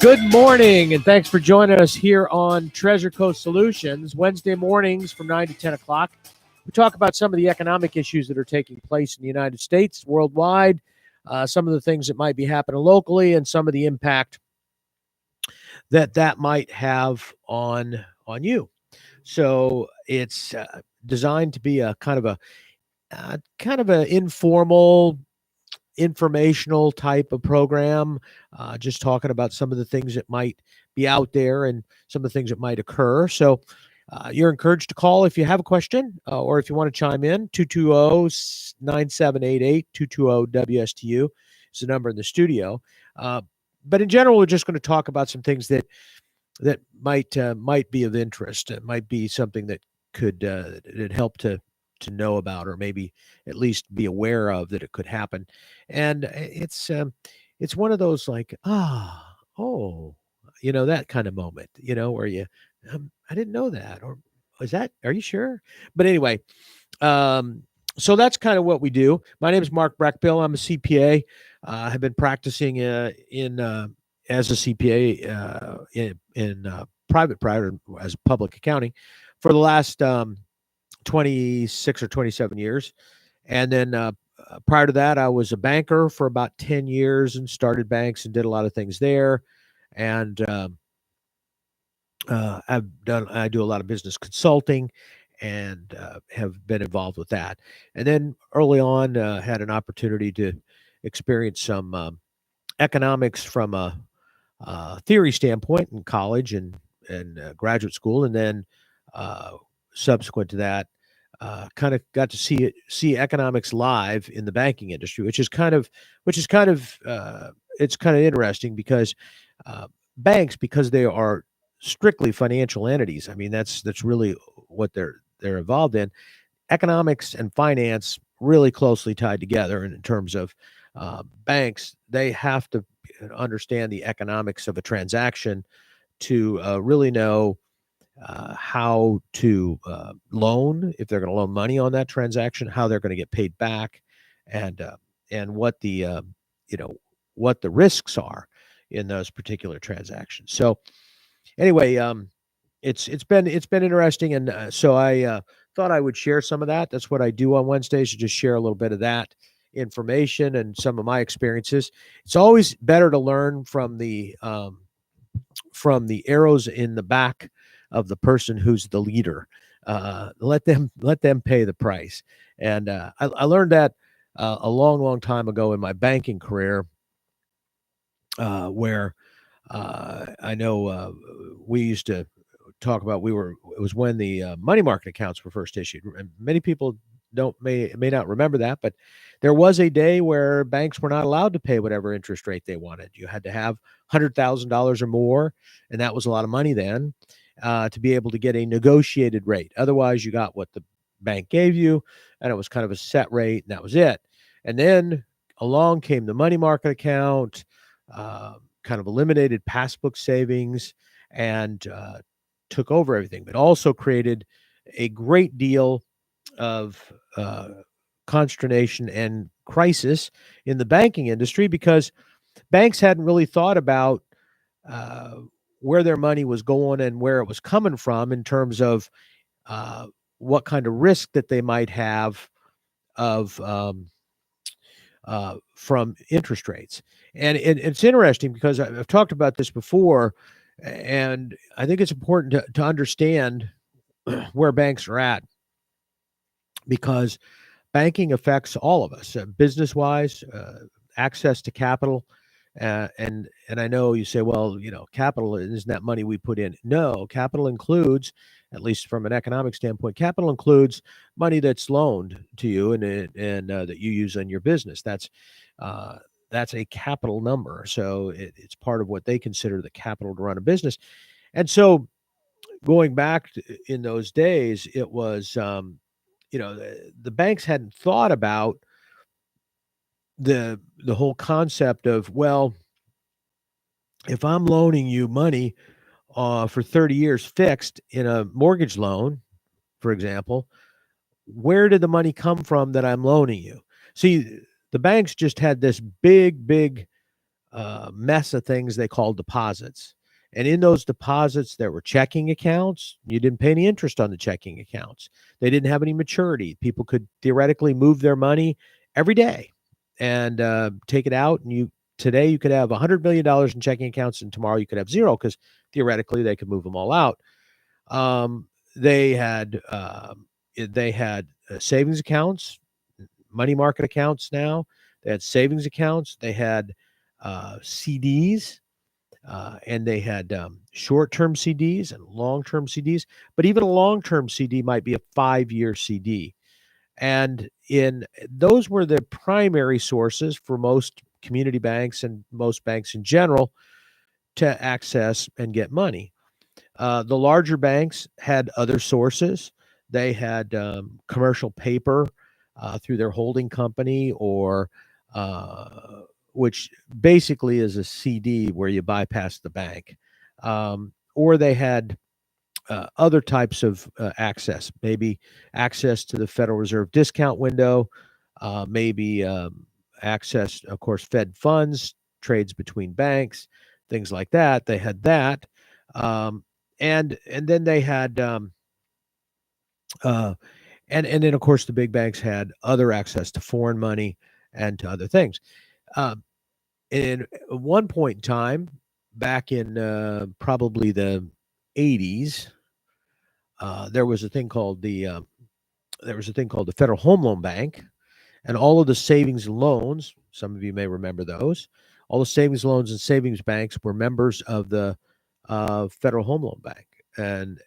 Good morning, and thanks for joining us here on Treasure Coast Solutions. Wednesday mornings from 9 to 10 o'clock. We talk about some of the economic issues that are taking place in the United States, worldwide, some of the things that might be happening locally, and some of the impact that might have on you. So it's designed to be a kind of a informal, informational type of program, just talking about some of the things that might be out there and some of the things that might occur. So you're encouraged to call if you have a question or if you want to chime in. 220-9788, 220-WSTU is the number in the studio. But in general, we're just going to talk about some things that might be of interest. It might be something that could help to know about, or maybe at least be aware of that it could happen. And it's one of those like, that kind of moment, where you, I didn't know that, or are you sure? But anyway, so that's kind of what we do. My name is Mark Brackbill. I'm a CPA. I have been practicing as a CPA in private as public accounting for the last 26 or 27 years. And then prior to that, I was a banker for about 10 years and started banks and did a lot of things there. And I do a lot of business consulting and have been involved with that. And then early on, had an opportunity to experience some economics from a theory standpoint in college and graduate school. And then subsequent to that, kind of got to see economics live in the banking industry, which is kind of interesting because banks, because they are strictly financial entities. I mean, that's really what they're involved in. Economics and finance really closely tied together. And in terms of banks, they have to understand the economics of a transaction to really know how to loan, if they're going to loan money on that transaction, how they're going to get paid back, and what the what the risks are in those particular transactions. So anyway, it's been interesting, and so I thought I would share some of that. That's what I do on Wednesdays, to just share a little bit of that information and some of my experiences. It's always better to learn from the arrows in the back of the person who's the leader. Let them pay the price. And I learned that a long time ago in my banking career, where I know we used to talk about, it was when the money market accounts were first issued. And many people may not remember that, but there was a day where banks were not allowed to pay whatever interest rate they wanted. You had to have $100,000 or more, and that was a lot of money then, to be able to get a negotiated rate. Otherwise, you got what the bank gave you, and it was kind of a set rate, and that was it. And then along came the money market account, kind of eliminated passbook savings, and took over everything, but also created a great deal of consternation and crisis in the banking industry, because banks hadn't really thought about where their money was going and where it was coming from in terms of what kind of risk that they might have of from interest rates. And it's interesting because I've talked about this before, and I think it's important to understand where banks are at, because banking affects all of us, business-wise, access to capital. And I know you say, well, capital isn't that money we put in. No, capital includes, at least from an economic standpoint, capital includes money that's loaned to you and that you use in your business. That's a capital number. So it's part of what they consider the capital to run a business. And so going back in those days, it was, the banks hadn't thought about the whole concept of, well, if I'm loaning you money for 30 years fixed in a mortgage loan, for example, where did the money come from that I'm loaning you? See, the banks just had this big mess of things they called deposits. And in those deposits, there were checking accounts. You didn't pay any interest on the checking accounts. They didn't have any maturity. People could theoretically move their money every day and take it out. And today you could have $100 million in checking accounts, and tomorrow you could have zero because theoretically they could move them all out. They had savings accounts, money market accounts. Now they had savings accounts. They had CDs. And they had short-term CDs and long-term CDs, but even a long-term CD might be a 5-year CD. And those were the primary sources for most community banks and most banks in general to access and get money. The larger banks had other sources. They had commercial paper through their holding company, or which basically is a CD where you bypass the bank. Or they had other types of access, maybe access to the Federal Reserve discount window, maybe access, of course, Fed funds, trades between banks, things like that. They had that. And then they had and then of course the big banks had other access to foreign money and to other things. And at one point in time, back in probably the 80s, there was a thing called the Federal Home Loan Bank, and all of the savings and loans. Some of you may remember those. All the savings loans and savings banks were members of the Federal Home Loan Bank, and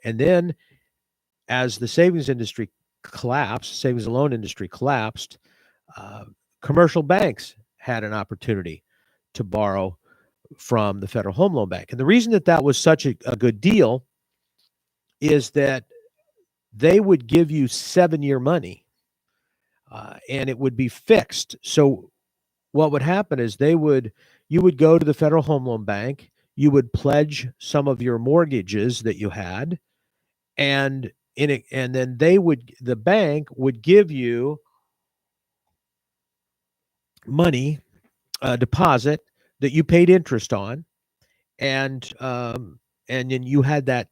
then as the savings industry collapsed, savings and loan industry collapsed, commercial banks had an opportunity to borrow from the Federal Home Loan Bank. And the reason that was such a good deal is that they would give you 7-year money, and it would be fixed. So what would happen is you would go to the Federal Home Loan Bank, you would pledge some of your mortgages that you had, and then the bank would give you money, a deposit that you paid interest on, and then you had that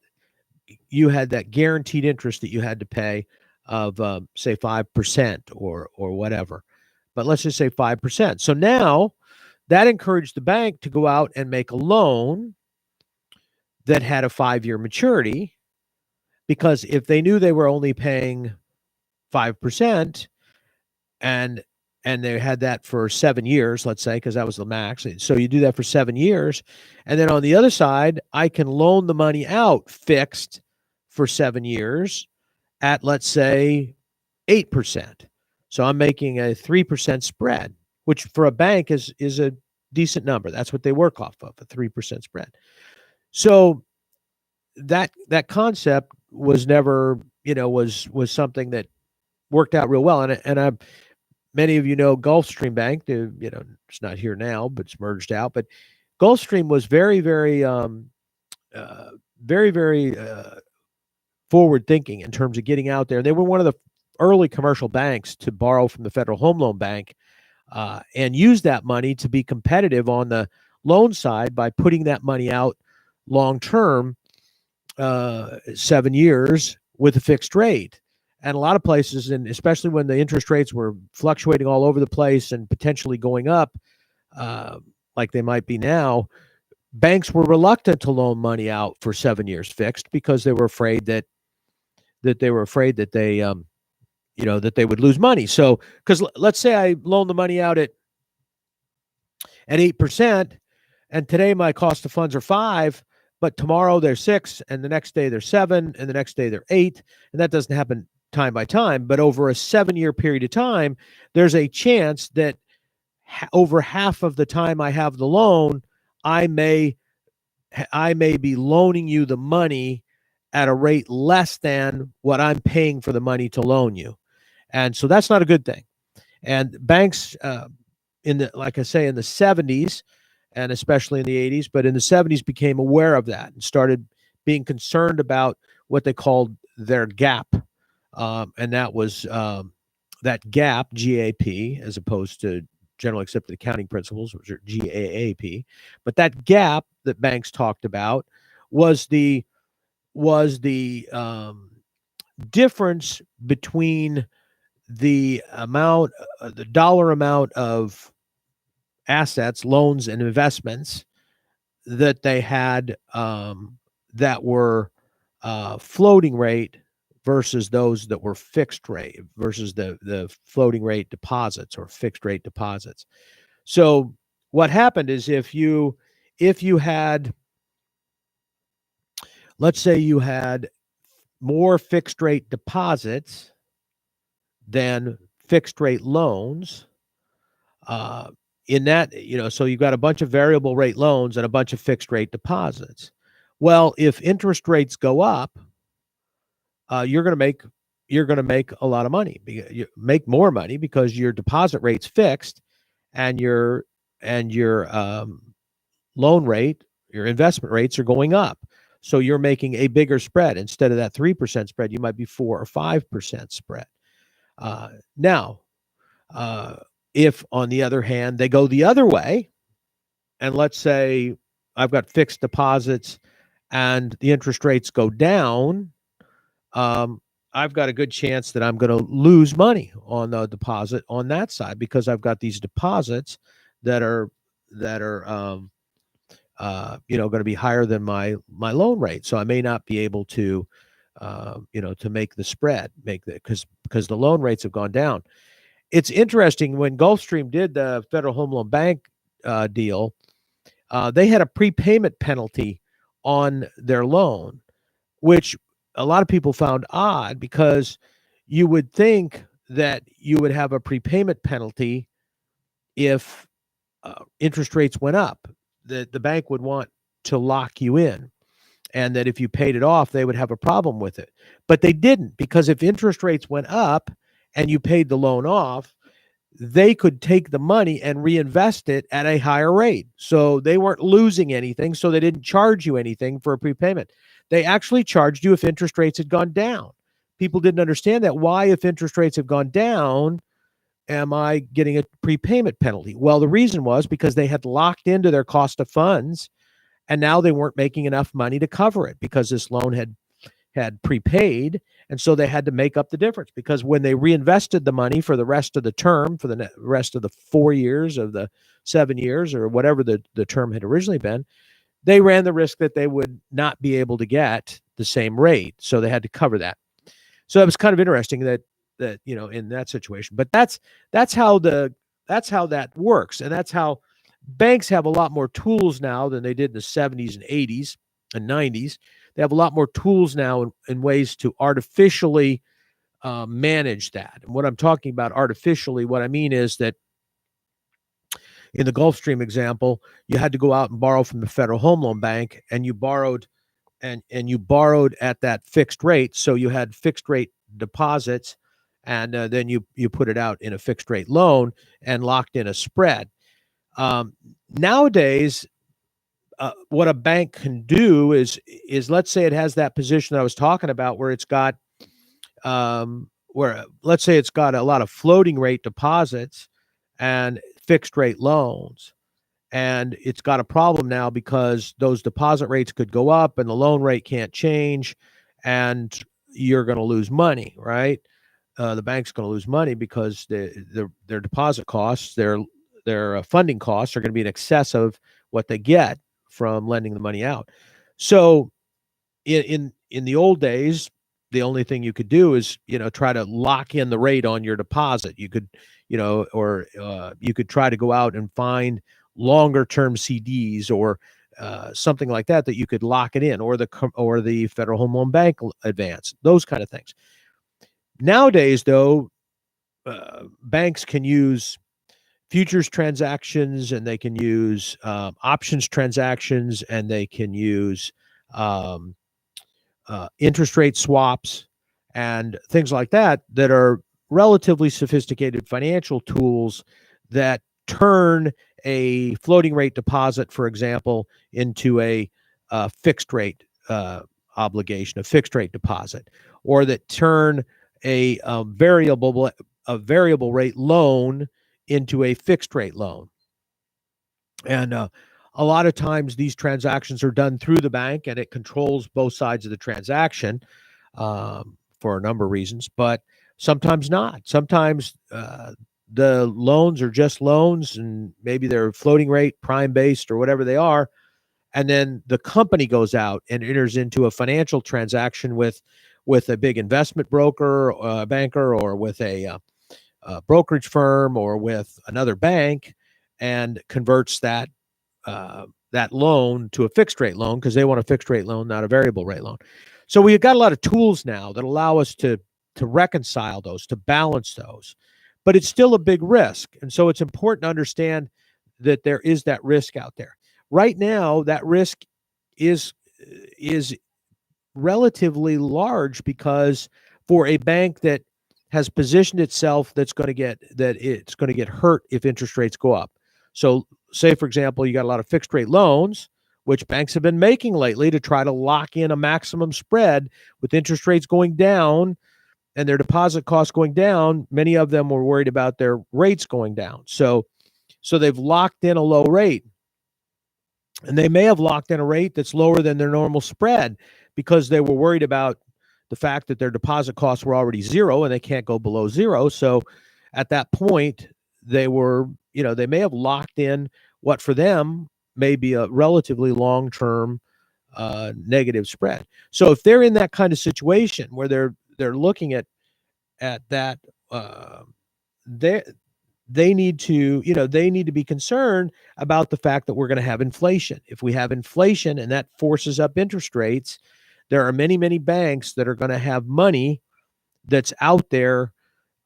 guaranteed interest that you had to pay of say 5% or whatever. But let's just say 5%. So now that encouraged the bank to go out and make a loan that had a 5-year maturity, because if they knew they were only paying 5% and they had that for 7 years, let's say, because that was the max. So you do that for 7 years. And then on the other side, I can loan the money out fixed for 7 years at, let's say, 8%. So I'm making a 3% spread, which for a bank is a decent number. That's what they work off of, a 3% spread. So that concept was never, was something that worked out real well. And many of you know Gulfstream Bank. It's not here now, but it's merged out. But Gulfstream was very, very, very, very forward thinking in terms of getting out there. And they were one of the early commercial banks to borrow from the Federal Home Loan Bank and use that money to be competitive on the loan side by putting that money out long term, 7 years with a fixed rate. And a lot of places, and especially when the interest rates were fluctuating all over the place and potentially going up, like they might be now, banks were reluctant to loan money out for 7 years fixed because they were afraid that they that they would lose money. So, because let's say I loan the money out at 8%, and today my cost of funds are 5%, but tomorrow they're 6%, and the next day they're 7%, and the next day they're 8%, and that doesn't happen time by time. But over a 7-year period of time, there's a chance that over half of the time I have the loan, I may be loaning you the money at a rate less than what I'm paying for the money to loan you. And so that's not a good thing. And banks, like I say, in the 70s, and especially in the 80s, but in the 70s became aware of that and started being concerned about what they called their gap. And that was that gap, GAP, as opposed to generally accepted accounting principles, which are GAAP. But that gap that banks talked about was the difference between the dollar amount of assets, loans, and investments that they had that were floating rate versus those that were fixed rate versus the floating rate deposits or fixed rate deposits. So what happened is if you had, let's say you had more fixed rate deposits than fixed rate loans, in that, so you've got a bunch of variable rate loans and a bunch of fixed rate deposits. Well, if interest rates go up, you're going to make a lot of money. You make more money because your deposit rate's fixed, and your loan rate, your investment rates are going up. So you're making a bigger spread. Instead of that 3% spread, you might be 4 or 5% spread. Now, if on the other hand they go the other way, and let's say I've got fixed deposits and the interest rates go down, I've got a good chance that I'm going to lose money on the deposit on that side, because I've got these deposits that are going to be higher than my loan rate. So I may not be able to to make the spread, because the loan rates have gone down. It's interesting, when Gulfstream did the Federal Home Loan Bank deal, they had a prepayment penalty on their loan, which a lot of people found odd, because you would think that you would have a prepayment penalty if interest rates went up, that the bank would want to lock you in, and that if you paid it off, they would have a problem with it. But they didn't, because if interest rates went up and you paid the loan off, they could take the money and reinvest it at a higher rate. So they weren't losing anything. So they didn't charge you anything for a prepayment. They actually charged you if interest rates had gone down. People didn't understand that. Why, if interest rates have gone down, am I getting a prepayment penalty? Well, the reason was because they had locked into their cost of funds, and now they weren't making enough money to cover it, because this loan had prepaid, and so they had to make up the difference, because when they reinvested the money for the rest of the term, for the rest of the 4 years of the 7 years, or whatever the term had originally been, they ran the risk that they would not be able to get the same rate. So they had to cover that. So it was kind of interesting that in that situation. But that's how that works, and that's how banks have a lot more tools now than they did in the 70s and 80s and 90s. They have a lot more tools now in ways to artificially manage that. And what I'm talking about artificially, what I mean is that in the Gulfstream example, you had to go out and borrow from the Federal Home Loan Bank, and you borrowed and you borrowed at that fixed rate. So you had fixed rate deposits, and then you put it out in a fixed rate loan and locked in a spread. Nowadays, what a bank can do is let's say it has that position that I was talking about, where it's got where let's say it's got a lot of floating rate deposits and fixed rate loans, and it's got a problem now because those deposit rates could go up and the loan rate can't change, and you're going to lose money, right? The bank's going to lose money because their deposit costs, their funding costs are going to be in excess of what they get from lending the money out. So in the old days, the only thing you could do is try to lock in the rate on your deposit. You could or you could try to go out and find longer term CDs or something like that you could lock it in, or the Federal Home Loan Bank advance, those kind of things. Nowadays, though, banks can use futures transactions, and they can use options transactions, and they can use interest rate swaps and things like that are relatively sophisticated financial tools that turn a floating rate deposit, for example, into a fixed rate obligation, a fixed rate deposit, or that turn a variable rate loan into a fixed rate loan. And a lot of times these transactions are done through the bank, and it controls both sides of the transaction for a number of reasons, but sometimes not. Sometimes the loans are just loans, and maybe they're floating rate, prime based, or whatever they are. And then the company goes out and enters into a financial transaction with a big investment broker, banker, or with a brokerage firm, or with another bank, and converts that loan to a fixed rate loan, because they want a fixed rate loan, not a variable rate loan. So we've got a lot of tools now that allow us to reconcile those, to balance those, but it's still a big risk. And so it's important to understand that there is that risk out there. Right now, that risk is relatively large, because for a bank that has positioned itself it's going to get hurt if interest rates go up. So say, for example, you got a lot of fixed rate loans, which banks have been making lately to try to lock in a maximum spread. With interest rates going down and their deposit costs going down, many of them were worried about their rates going down. So they've locked in a low rate. And they may have locked in a rate that's lower than their normal spread, because they were worried about the fact that their deposit costs were already zero and they can't go below zero. So at that point, they may have locked in what for them may be a relatively long-term negative spread. So if they're in that kind of situation where they're looking at that, they need to be concerned about the fact that we're going to have inflation. If we have inflation and that forces up interest rates, there are many, many banks that are going to have money that's out there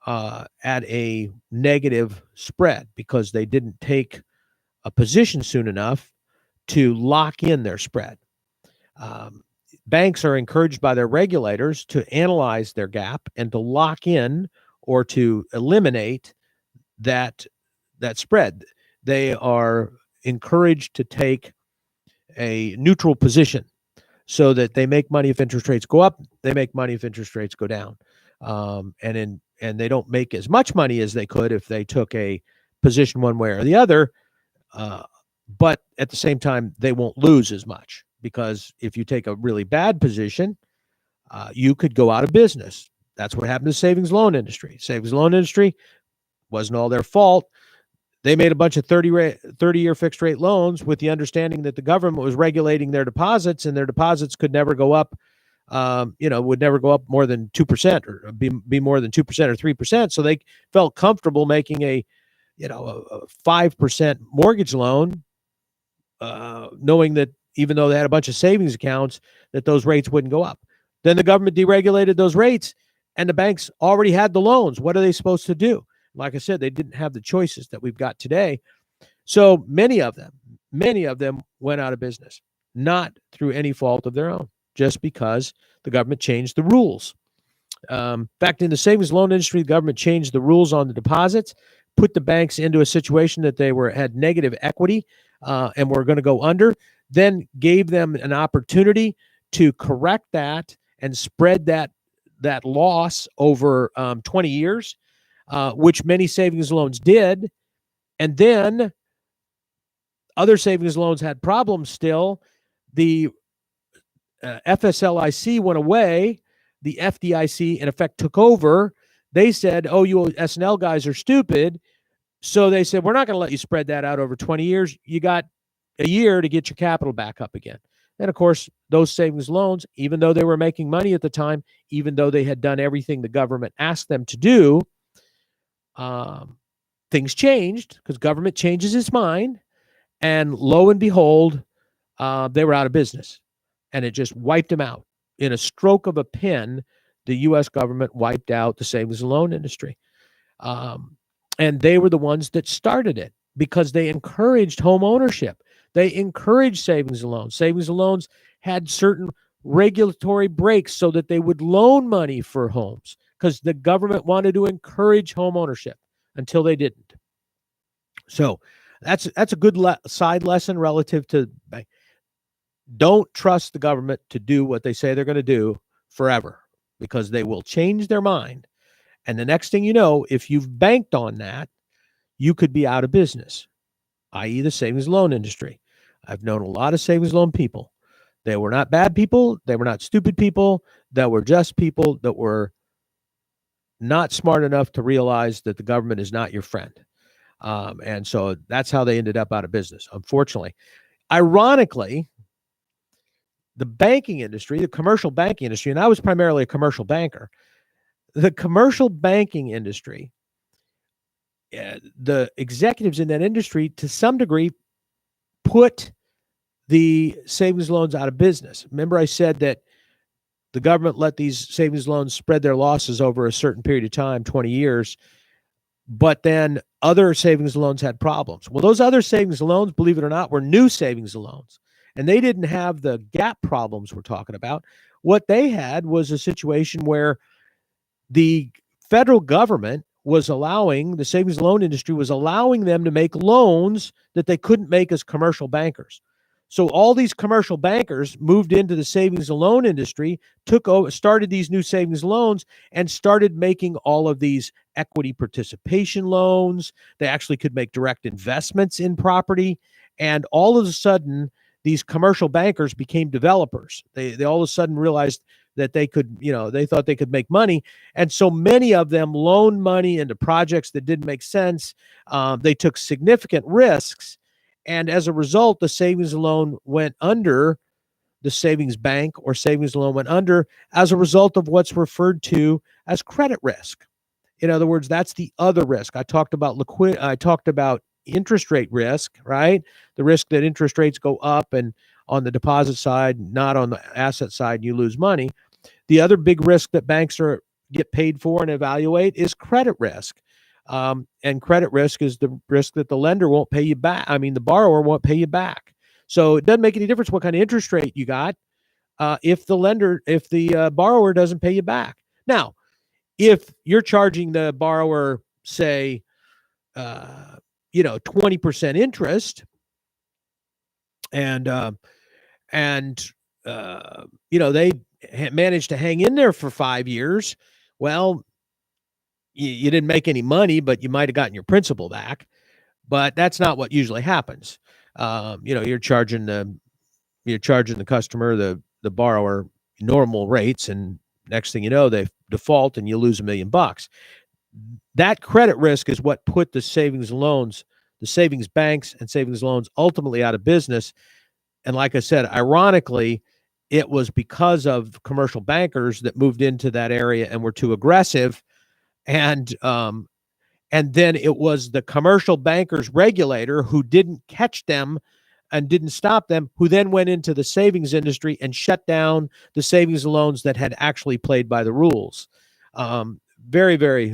at a negative spread, because they didn't take a position soon enough to lock in their spread. Banks are encouraged by their regulators to analyze their gap and to lock in, or to eliminate that spread. They are encouraged to take a neutral position, so that they make money if interest rates go up, they make money if interest rates go down. And they don't make as much money as they could if they took a position one way or the other. But at the same time, they won't lose as much, because if you take a really bad position, you could go out of business. That's what happened to the savings loan industry. Savings loan industry wasn't all their fault. They made a bunch of 30-year fixed rate loans with the understanding that the government was regulating their deposits, and their deposits could never go up, would never go up more than 2%, or be more than 2% or 3%. So they felt comfortable making a 5% mortgage loan, knowing that even though they had a bunch of savings accounts, that those rates wouldn't go up. Then the government deregulated those rates, and the banks already had the loans. What are they supposed to do? Like I said, they didn't have the choices that we've got today. So many of them went out of business, not through any fault of their own, just because the government changed the rules. In fact, in the savings loan industry, the government changed the rules on the deposits, put the banks into a situation that they had negative equity and were going to go under, then gave them an opportunity to correct that and spread that loss over 20 years. Which many savings loans did. And then other savings loans had problems still. The FSLIC went away. The FDIC, in effect, took over. They said, oh, you S&L guys are stupid. So they said, we're not going to let you spread that out over 20 years. You got a year to get your capital back up again. And of course, those savings loans, even though they were making money at the time, even though they had done everything the government asked them to do, things changed, because government changes its mind, and lo and behold, they were out of business, and it just wiped them out. In a stroke of a pen, the U.S. government wiped out the savings and loan industry. And they were the ones that started it, because they encouraged home ownership. They encouraged savings and loans. Savings and loans had certain regulatory breaks so that they would loan money for homes, because the government wanted to encourage home ownership until they didn't. So that's a good side lesson relative to bank. Don't trust the government to do what they say they're going to do forever, because they will change their mind. And the next thing you know, if you've banked on that, you could be out of business, i.e. the savings loan industry. I've known a lot of savings loan people. They were not bad people. They were not stupid people. They were just people that were not smart enough to realize that the government is not your friend. And so that's how they ended up out of business, unfortunately. Ironically, the banking industry, the commercial banking industry, and I was primarily a commercial banker, the commercial banking industry, the executives in that industry, to some degree, put the savings loans out of business. Remember, I said that the government let these savings loans spread their losses over a certain period of time, 20 years, but then other savings loans had problems. Well, those other savings loans, believe it or not, were new savings loans, and they didn't have the gap problems we're talking about. What they had was a situation where the federal government was allowing, the savings loan industry was allowing them to make loans that they couldn't make as commercial bankers. So all these commercial bankers moved into the savings and loan industry, took over, started these new savings loans, and started making all of these equity participation loans. They actually could make direct investments in property. And all of a sudden, these commercial bankers became developers. They all of a sudden realized that they could, they thought they could make money. And so many of them loaned money into projects that didn't make sense. They took significant risks. And as a result, the savings loan went under, the savings bank or savings loan went under as a result of what's referred to as credit risk. In other words, that's the other risk. I talked about interest rate risk, right? The risk that interest rates go up and on the deposit side, not on the asset side, you lose money. The other big risk that banks get paid for and evaluate is credit risk. And credit risk is the risk that the lender won't pay you back. I mean, the borrower won't pay you back. So it doesn't make any difference what kind of interest rate you got if the borrower doesn't pay you back. Now, if you're charging the borrower, say, 20% interest, and they managed to hang in there for 5 years, well, you didn't make any money, but you might have gotten your principal back. But that's not what usually happens. You're charging the customer, the borrower, normal rates, and next thing you know, they default and you lose $1 million. That credit risk is what put the savings banks and savings loans ultimately out of business. And like I said, ironically, it was because of commercial bankers that moved into that area and were too aggressive. And then it was the commercial bankers regulator who didn't catch them and didn't stop them, who then went into the savings industry and shut down the savings loans that had actually played by the rules. Very, very,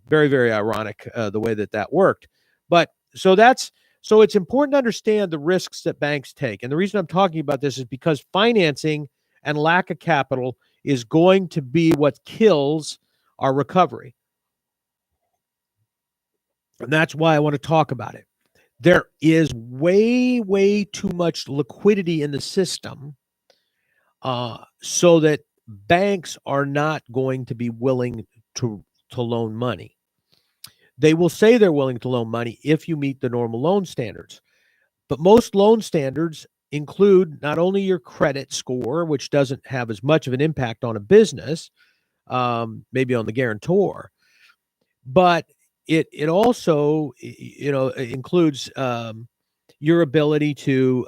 very, very ironic the way that worked. But so it's important to understand the risks that banks take. And the reason I'm talking about this is because financing and lack of capital is going to be what kills our recovery. And that's why I want to talk about it. There is way, way too much liquidity in the system so that banks are not going to be willing to loan money. They will say they're willing to loan money if you meet the normal loan standards. But most loan standards include not only your credit score, which doesn't have as much of an impact on a business, maybe on the guarantor, but it also includes your ability to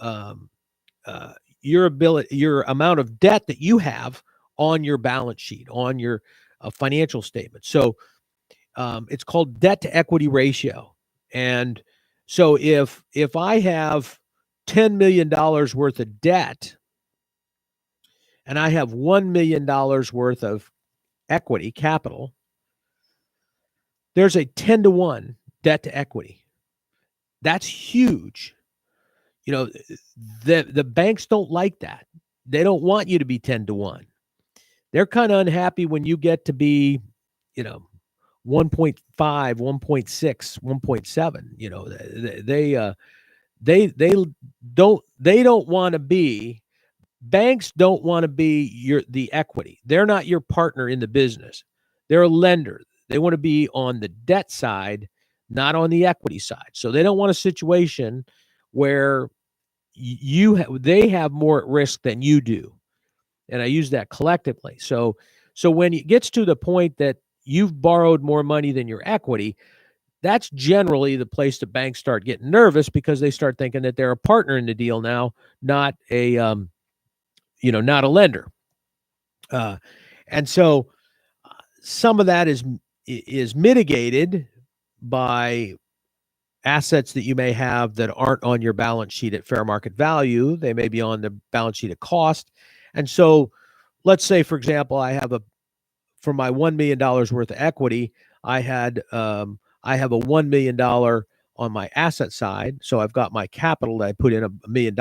your amount of debt that you have on your balance sheet, on your financial statement. So it's called debt to equity ratio. And so if I have $10 million worth of debt and I have $1 million worth of equity capital, there's a 10-to-1 debt to equity. That's huge. The banks don't like that. They don't want you to be 10-to-1. They're kind of unhappy when you get to be, 1.5, 1.6, 1.7. They don't want to be. Banks don't want to be the equity. They're not your partner in the business. They're a lender. They want to be on the debt side, not on the equity side. So they don't want a situation where they have more at risk than you do. And I use that collectively. So when it gets to the point that you've borrowed more money than your equity, that's generally the place that banks start getting nervous, because they start thinking that they're a partner in the deal now, not a not a lender. And so some of that is mitigated by assets that you may have that aren't on your balance sheet at fair market value. They may be on the balance sheet at cost. And so let's say, for example, for my $1 million worth of equity, I have a $1 million on my asset side. So I've got my capital that I put in $1 million.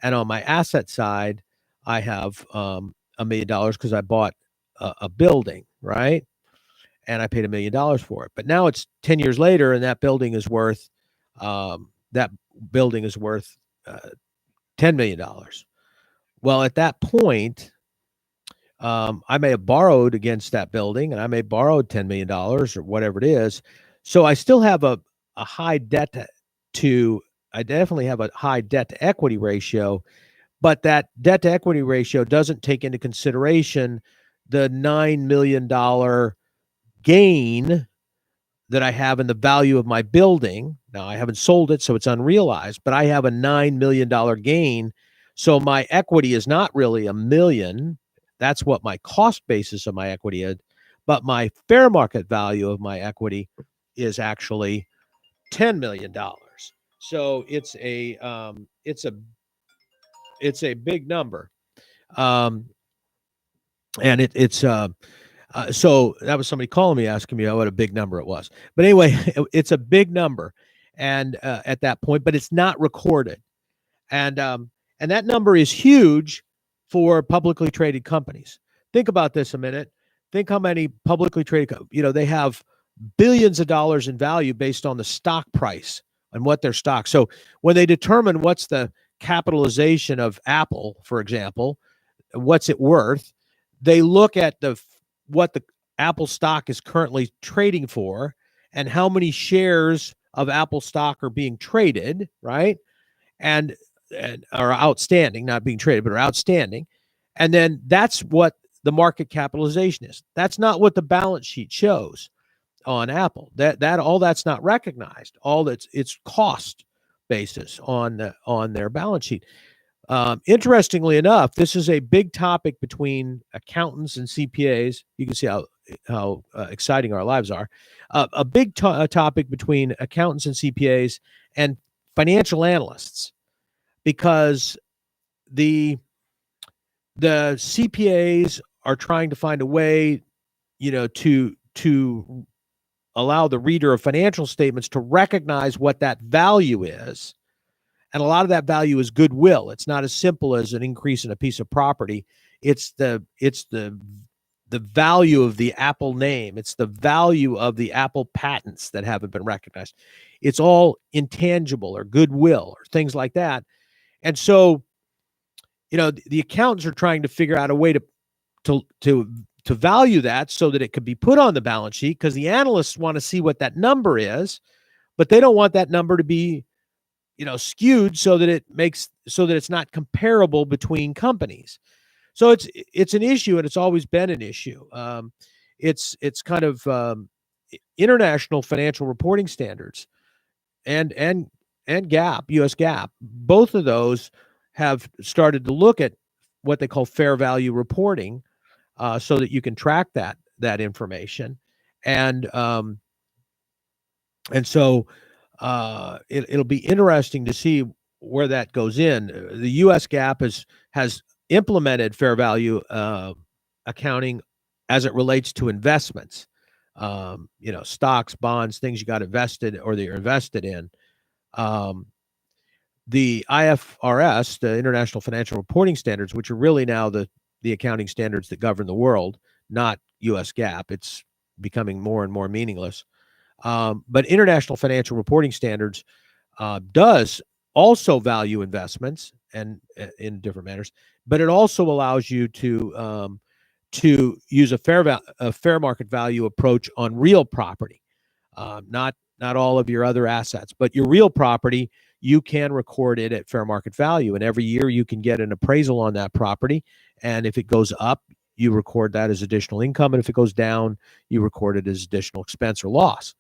And on my asset side, I have $1 million because I bought a building, right? And I paid $1 million for it. But now it's 10 years later, and that building is worth $10 million. Well, at that point, I may have borrowed against that building, and I may borrowed $10 million or whatever it is. So I still have a high debt I definitely have a high debt to equity ratio, but that debt to equity ratio doesn't take into consideration the $9 million gain that I have in the value of my building. Now, I haven't sold it, so it's unrealized, but I have a $9 million gain. So my equity is not really $1 million. That's what my cost basis of my equity is. But my fair market value of my equity is actually $10 million. So it's a big number. And so that was somebody calling me, asking me what a big number it was. But anyway, it's a big number, and at that point, but it's not recorded, and that number is huge for publicly traded companies. Think about this a minute. Think how many publicly traded, they have billions of dollars in value based on the stock price and what their stock. So when they determine what's the capitalization of Apple, for example, what's it worth, they look at what the Apple stock is currently trading for and how many shares of Apple stock are being traded, right? And are outstanding, not being traded, but are outstanding. And then that's what the market capitalization is. That's not what the balance sheet shows on Apple. All that's not recognized. All it's cost basis on their balance sheet. Interestingly enough, this is a big topic between accountants and CPAs. You can see how exciting our lives are. A big topic between accountants and CPAs and financial analysts, because the CPAs are trying to find a way, to allow the reader of financial statements to recognize what that value is. And a lot of that value is goodwill. It's not as simple as an increase in a piece of property. It's the value of the Apple name. It's the value of the Apple patents that haven't been recognized. It's all intangible or goodwill or things like that. And so, the accountants are trying to figure out a way to value that so that it could be put on the balance sheet, because the analysts want to see what that number is, but they don't want that number to be skewed so that it's not comparable between companies. So it's an issue, and it's always been an issue. It's kind of international financial reporting standards and GAAP, US GAAP. Both of those have started to look at what they call fair value reporting, so that you can track that information, and so it'll be interesting to see where that goes in. The U.S. GAAP has implemented fair value accounting as it relates to investments, stocks, bonds, things you got invested or that you're invested in. The IFRS, the International Financial Reporting Standards, which are really now the accounting standards that govern the world, not U.S. GAAP. It's becoming more and more meaningless. But International Financial Reporting Standards does also value investments and in different manners, but it also allows you to use a fair market value approach on real property, not not all of your other assets. But your real property, you can record it at fair market value. And every year you can get an appraisal on that property. And if it goes up, you record that as additional income. And if it goes down, you record it as additional expense or loss.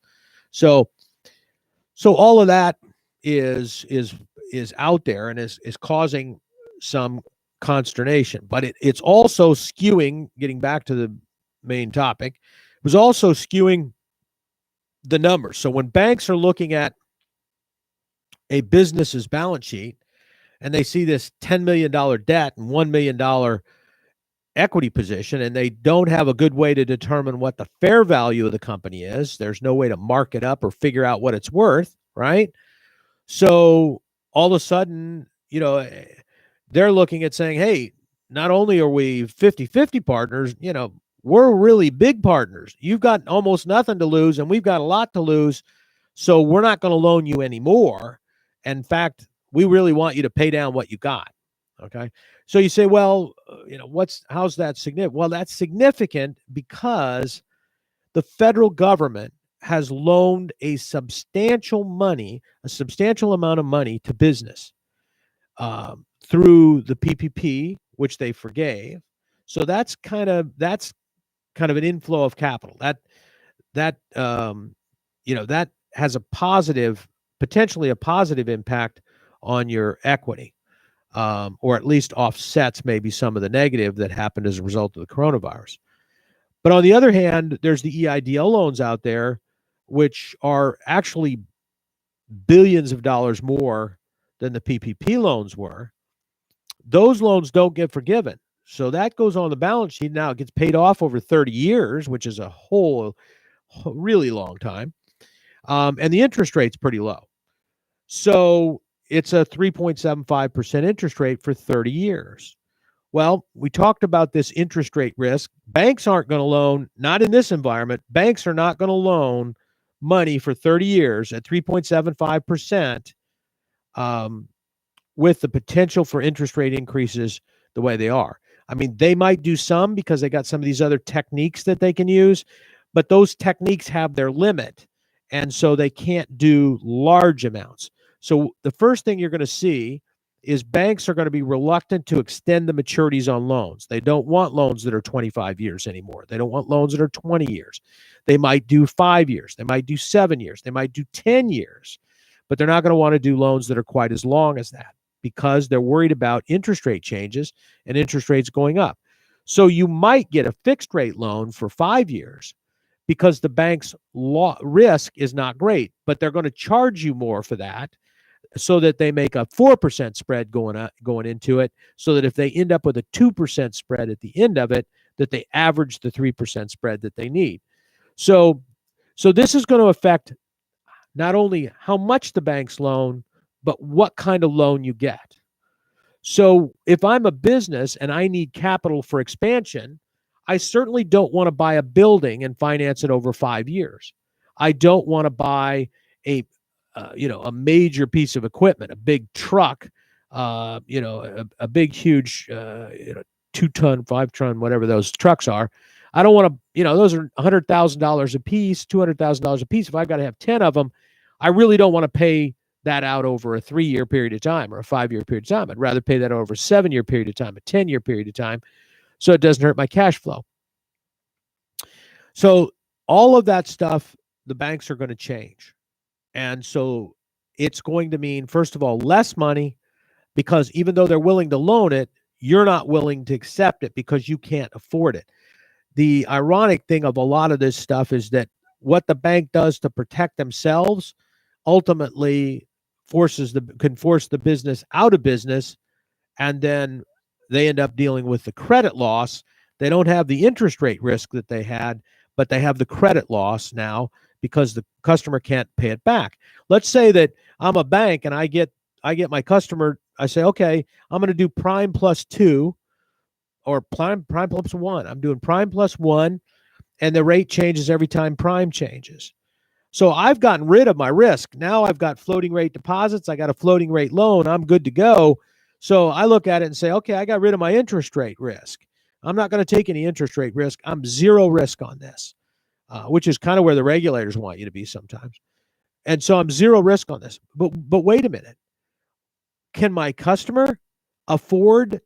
So all of that is out there and is causing some consternation. But it's also skewing, getting back to the main topic, it was also skewing the numbers. So when banks are looking at a business's balance sheet and they see this $10 million debt and $1 million equity position, and they don't have a good way to determine what the fair value of the company is, there's no way to mark it up or figure out what it's worth, right? So all of a sudden, they're looking at saying, hey, not only are we 50-50 partners, we're really big partners. You've got almost nothing to lose, and we've got a lot to lose. So we're not going to loan you anymore. In fact, we really want you to pay down what you got. Okay. So you say, well, how's that significant? Well, that's significant because the federal government has loaned a substantial amount of money to business through the PPP, which they forgave. So that's kind of an inflow of capital. That has potentially a positive impact on your equity, or at least offsets maybe some of the negative that happened as a result of the coronavirus. But on the other hand, there's the EIDL loans out there, which are actually billions of dollars more than the PPP loans were. Those loans don't get forgiven. So that goes on the balance sheet. Now it gets paid off over 30 years, which is a really long time. And the interest rate's pretty low. So it's a 3.75% interest rate for 30 years. Well, we talked about this interest rate risk. Banks aren't going to loan, not in this environment. Banks are not going to loan money for 30 years at 3.75% with the potential for interest rate increases the way they are. I mean, they might do some because they got some of these other techniques that they can use, but those techniques have their limit, and so they can't do large amounts. So the first thing you're going to see is banks are going to be reluctant to extend the maturities on loans. They don't want loans that are 25 years anymore. They don't want loans that are 20 years. They might do 5 years. They might do 7 years. They might do 10 years. But they're not going to want to do loans that are quite as long as that because they're worried about interest rate changes and interest rates going up. So you might get a fixed rate loan for 5 years because the bank's risk is not great, but they're going to charge you more for that, so that they make a 4% spread going into it, so that if they end up with a 2% spread at the end of it, that they average the 3% spread that they need. So this is going to affect not only how much the banks loan, but what kind of loan you get. So if I'm a business and I need capital for expansion, I certainly don't want to buy a building and finance it over 5 years. I don't want to buy a major piece of equipment, a big truck, a big, huge, 2-ton, 5-ton, whatever those trucks are. I don't want to, those are $100,000 a piece, $200,000 a piece. If I've got to have 10 of them, I really don't want to pay that out over a 3-year period of time or a 5-year period of time. I'd rather pay that over a 7-year period of time, a 10-year period of time, so it doesn't hurt my cash flow. So all of that stuff, the banks are going to change. And so it's going to mean, first of all, less money, because even though they're willing to loan it, you're not willing to accept it because you can't afford it. The ironic thing of a lot of this stuff is that what the bank does to protect themselves ultimately can force the business out of business, and then they end up dealing with the credit loss. They don't have the interest rate risk that they had, but they have the credit loss now because the customer can't pay it back. Let's say that I'm a bank and I get my customer, I say, okay, I'm going to do prime plus 2 or prime plus 1. I'm doing prime plus 1, and the rate changes every time prime changes. So I've gotten rid of my risk. Now I've got floating rate deposits. I got a floating rate loan. I'm good to go. So I look at it and say, okay, I got rid of my interest rate risk. I'm not going to take any interest rate risk. I'm zero risk on this. Which is kind of where the regulators want you to be sometimes. And so I'm zero risk on this. But wait a minute. Can my customer afford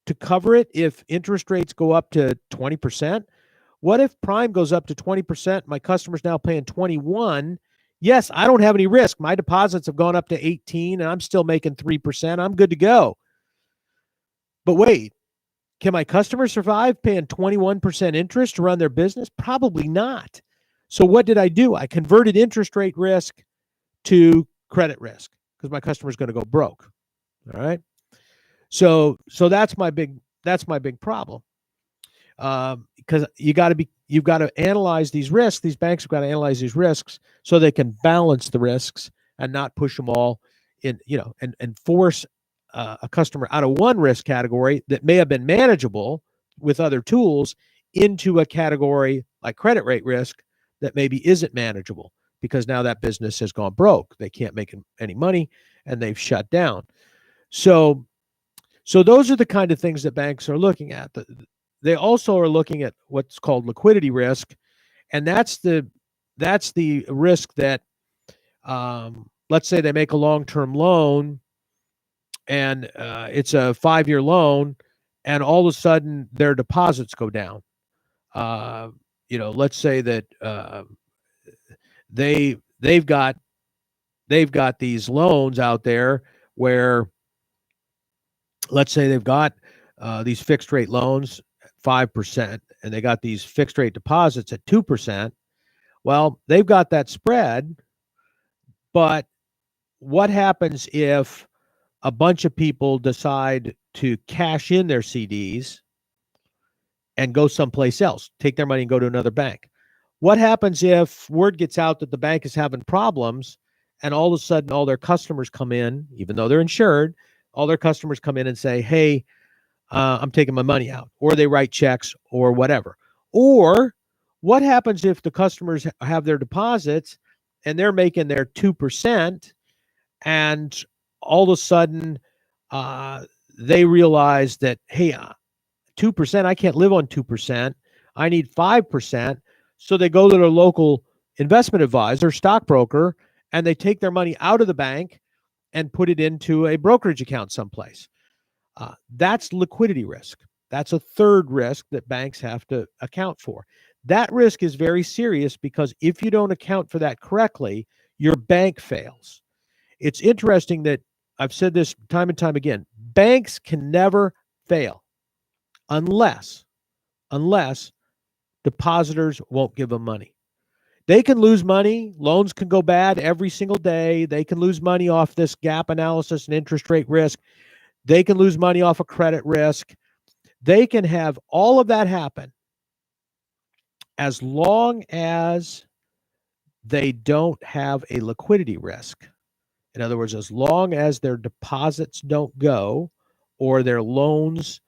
to cover it if interest rates go up to 20%? What if prime goes up to 20%? My customer's now paying 21. Yes, I don't have any risk. My deposits have gone up to 18 and I'm still making 3%. I'm good to go. But wait, can my customer survive paying 21% interest to run their business? Probably not. So what did I do? I converted interest rate risk to credit risk because my customer's going to go broke. All right. So that's my big problem. Because you've got to analyze these risks. These banks have got to analyze these risks so they can balance the risks and not push them all in, and force a customer out of one risk category that may have been manageable with other tools into a category like credit rate risk that maybe isn't manageable because now that business has gone broke. They can't make any money and they've shut down. So those are the kind of things that banks are looking at. They also are looking at what's called liquidity risk, and that's the risk that, let's say they make a long-term loan, and it's a 5-year loan, and all of a sudden their deposits go down. Let's say that they've got these loans out there where, let's say they've got these fixed rate loans at 5%, and they got these fixed rate deposits at 2%. Well, they've got that spread, but what happens if a bunch of people decide to cash in their CDs and go someplace else, take their money and go to another bank? What happens if word gets out that the bank is having problems and all of a sudden all their customers come in, even though they're insured, all their customers come in and say, hey, I'm taking my money out, or they write checks or whatever? Or what happens if the customers have their deposits and they're making their 2%, and all of a sudden they realize that, hey, 2%, I can't live on 2%. I need 5%. So they go to their local investment advisor, stockbroker, and they take their money out of the bank and put it into a brokerage account someplace. That's liquidity risk. That's a third risk that banks have to account for. That risk is very serious because if you don't account for that correctly, your bank fails. It's interesting that I've said this time and time again. Banks can never fail unless depositors won't give them money. They can lose money. Loans can go bad every single day. They can lose money off this gap analysis and interest rate risk. They can lose money off of credit risk. They can have all of that happen as long as they don't have a liquidity risk. In other words, as long as their deposits don't go or their loans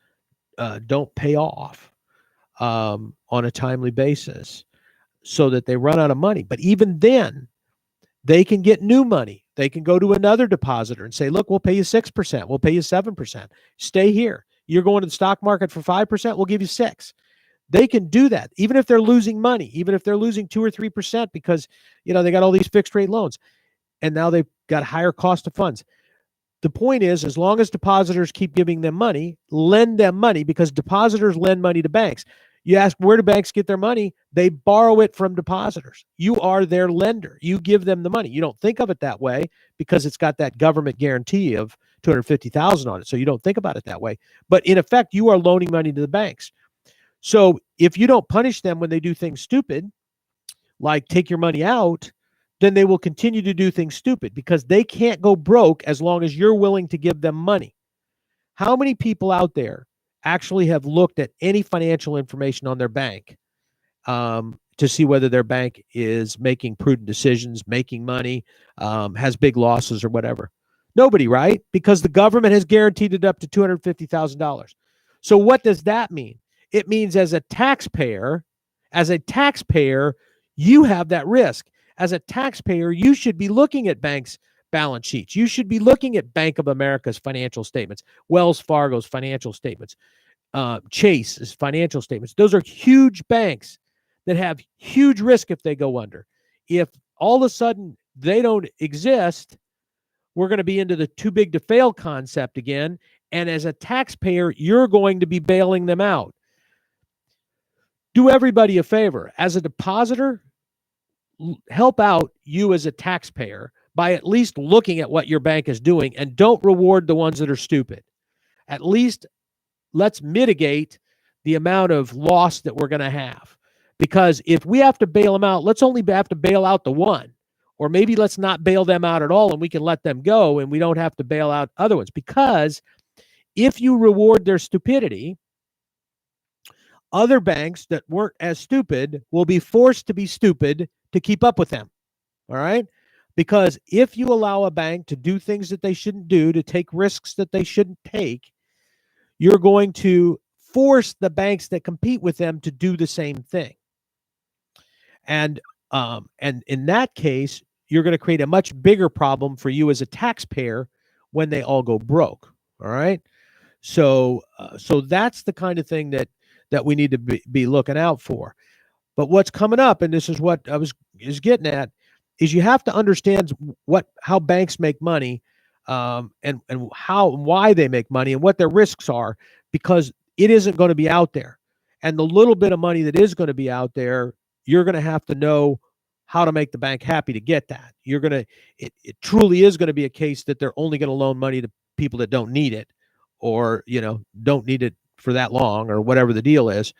don't pay off on a timely basis so that they run out of money. But even then, they can get new money. They can go to another depositor and say, look, we'll pay you 6%. We'll pay you 7%. Stay here. You're going to the stock market for 5%. We'll give you 6%. They can do that, even if they're losing money, even if they're losing 2 or 3% because, they got all these fixed rate loans and now they've got higher cost of funds. The point is, as long as depositors keep giving them money, lend them money, because depositors lend money to banks. You ask, where do banks get their money? They borrow it from depositors. You are their lender. You give them the money. You don't think of it that way because it's got that government guarantee of $250,000 on it. So you don't think about it that way. But in effect, you are loaning money to the banks. So if you don't punish them when they do things stupid, like take your money out, then they will continue to do things stupid because they can't go broke as long as you're willing to give them money. How many people out there actually have looked at any financial information on their bank to see whether their bank is making prudent decisions, making money, has big losses or whatever? Nobody, right? Because the government has guaranteed it up to $250,000. So what does that mean? It means as a taxpayer, you have that risk. As a taxpayer, you should be looking at banks' balance sheets. You should be looking at Bank of America's financial statements, Wells Fargo's financial statements, Chase's financial statements. Those are huge banks that have huge risk if they go under. If all of a sudden they don't exist, we're going to be into the too big to fail concept again. And as a taxpayer, you're going to be bailing them out. Do everybody a favor. As a depositor, help out you as a taxpayer by at least looking at what your bank is doing, and don't reward the ones that are stupid. At least let's mitigate the amount of loss that we're going to have. Because if we have to bail them out, let's only have to bail out the one. Or maybe let's not bail them out at all and we can let them go and we don't have to bail out other ones. Because if you reward their stupidity, other banks that weren't as stupid will be forced to be stupid to keep up with them. All right? Because if you allow a bank to do things that they shouldn't do, to take risks that they shouldn't take, you're going to force the banks that compete with them to do the same thing. And in that case, you're going to create a much bigger problem for you as a taxpayer when they all go broke. All right. So that's the kind of thing that we need to be looking out for. But what's coming up, and this is what I was getting at, is you have to understand how banks make money, and how and why they make money and what their risks are, because it isn't going to be out there. And the little bit of money that is going to be out there, you're going to have to know how to make the bank happy to get that. It truly is going to be a case that they're only going to loan money to people that don't need it, or don't need it for that long, or whatever the deal is.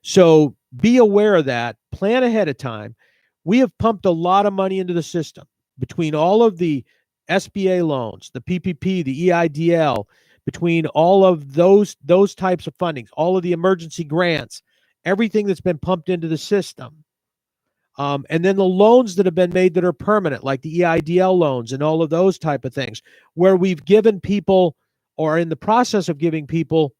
So be aware of that. Plan ahead of time. We have pumped a lot of money into the system between all of the SBA loans, the PPP, the EIDL, between all of those types of fundings, all of the emergency grants, everything that's been pumped into the system. And then the loans that have been made that are permanent, like the EIDL loans and all of those type of things, where we've given people, or in the process of giving people,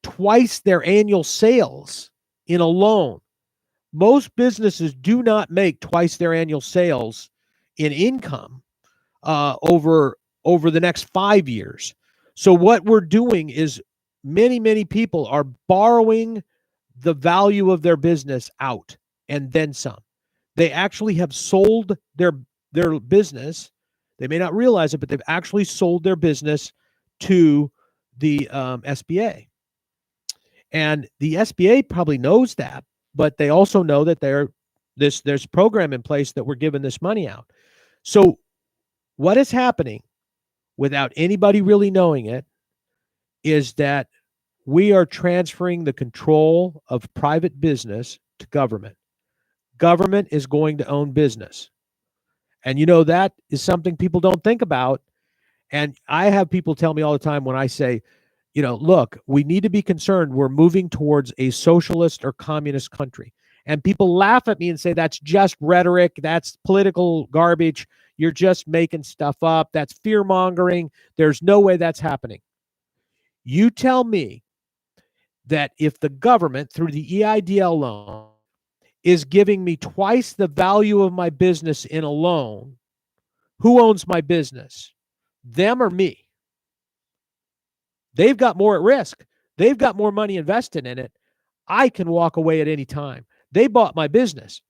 twice their annual sales in a loan. Most businesses do not make twice their annual sales in income over the next 5 years. So what we're doing is many people are borrowing the value of their business out and then some. They actually have sold their business. They may not realize it, but they've actually sold their business to the SBA. And the SBA probably knows that, but they also know that there's a program in place that we're giving this money out. So what is happening, without anybody really knowing it, is that we are transferring the control of private business to government. Government is going to own business. And that is something people don't think about. And I have people tell me all the time when I say, look, we need to be concerned. We're moving towards a socialist or communist country. And people laugh at me and say, that's just rhetoric. That's political garbage. You're just making stuff up. That's fear mongering. There's no way that's happening. You tell me that if the government, through the EIDL loan, is giving me twice the value of my business in a loan, who owns my business? Them or me? They've got more at risk. They've got more money invested in it. I can walk away at any time. They bought my business.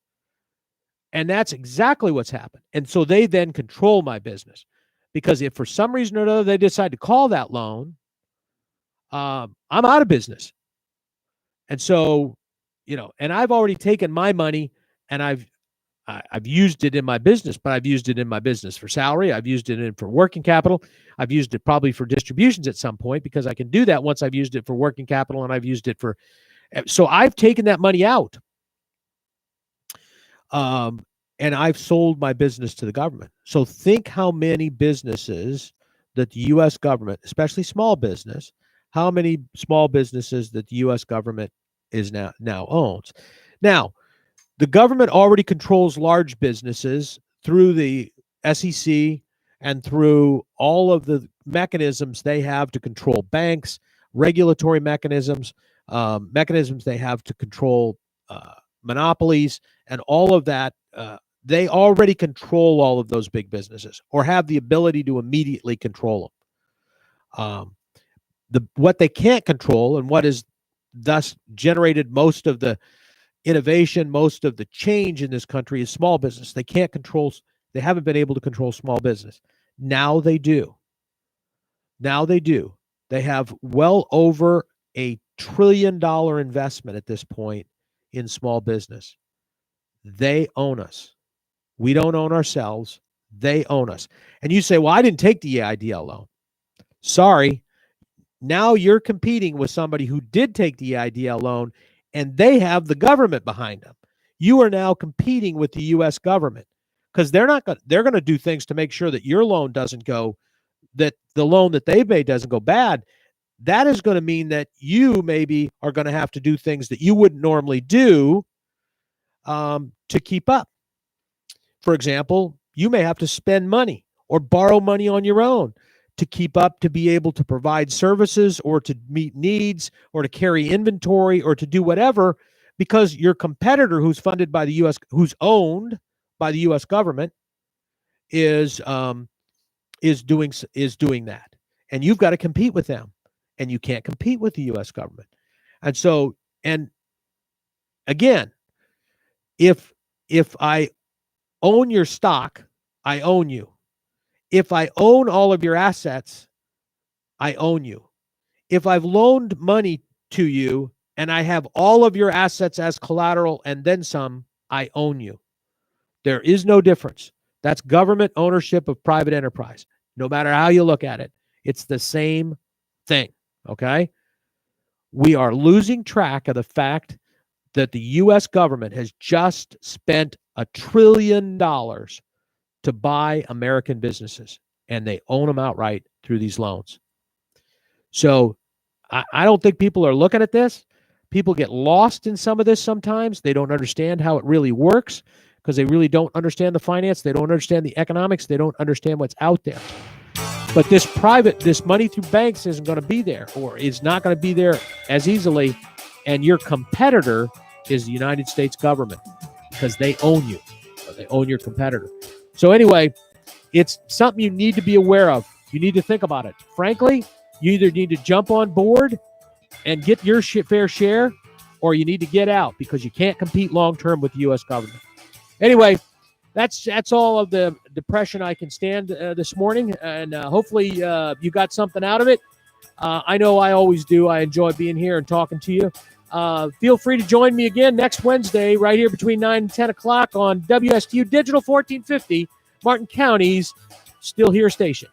And that's exactly what's happened. And so they then control my business. Because if for some reason or another they decide to call that loan, I'm out of business. And so, and I've already taken my money and I've used it in my business, but I've used it in my business for salary. I've used it for working capital. I've used it probably for distributions at some point, because I can do that once I've used it for working capital, and I've used it for, so I've taken that money out. And I've sold my business to the government. So think how many businesses that the U.S. government, especially small business, how many small businesses that the U.S. government is now owns. Now, the government already controls large businesses through the SEC and through all of the mechanisms they have to control banks, regulatory mechanisms, mechanisms they have to control monopolies, and all of that. They already control all of those big businesses, or have the ability to immediately control them. What they can't control, and what is thus generated most of the innovation, most of the change in this country, is small business. They can't control They haven't been able to control small business. Now they do. Now they do. They have well over $1 trillion investment at this point in small business. They own us. We don't own ourselves. They own us. And you say, well, I didn't take the EIDL loan. Sorry. Now you're competing with somebody who did take the EIDL loan, and they have the government behind them. You are now competing with the U.S. government because they're going to do things to make sure that your loan doesn't go, that the loan that they made doesn't go bad. That is going to mean that you maybe are going to have to do things that you wouldn't normally do to keep up. For example, you may have to spend money or borrow money on your own to keep up, to be able to provide services or to meet needs or to carry inventory or to do whatever, because your competitor who's funded by the U.S., who's owned by the U.S. government, is doing that. And you've got to compete with them. And you can't compete with the U.S. government. And so, and again, if I own your stock, I own you. If I own all of your assets, I own you. If I've loaned money to you and I have all of your assets as collateral and then some, I own you. There is no difference. That's government ownership of private enterprise. No matter how you look at it, it's the same thing. Okay? We are losing track of the fact that the U.S. government has just spent $1 trillion to buy American businesses, and they own them outright through these loans. So I don't think people are looking at this. People get lost in some of this sometimes. They don't understand how it really works because they really don't understand the finance. They don't understand the economics. They don't understand what's out there. But this money through banks isn't going to be there, or is not going to be there as easily. And your competitor is the United States government because they own you, or they own your competitor. So anyway, it's something you need to be aware of. You need to think about it. Frankly, you either need to jump on board and get your fair share, or you need to get out because you can't compete long-term with the U.S. government. Anyway, that's all of the depression I can stand this morning, and hopefully you got something out of it. I know I always do. I enjoy being here and talking to you. Feel free to join me again next Wednesday right here between 9 and 10 o'clock on WSTU Digital 1450, Martin County's Still Here station.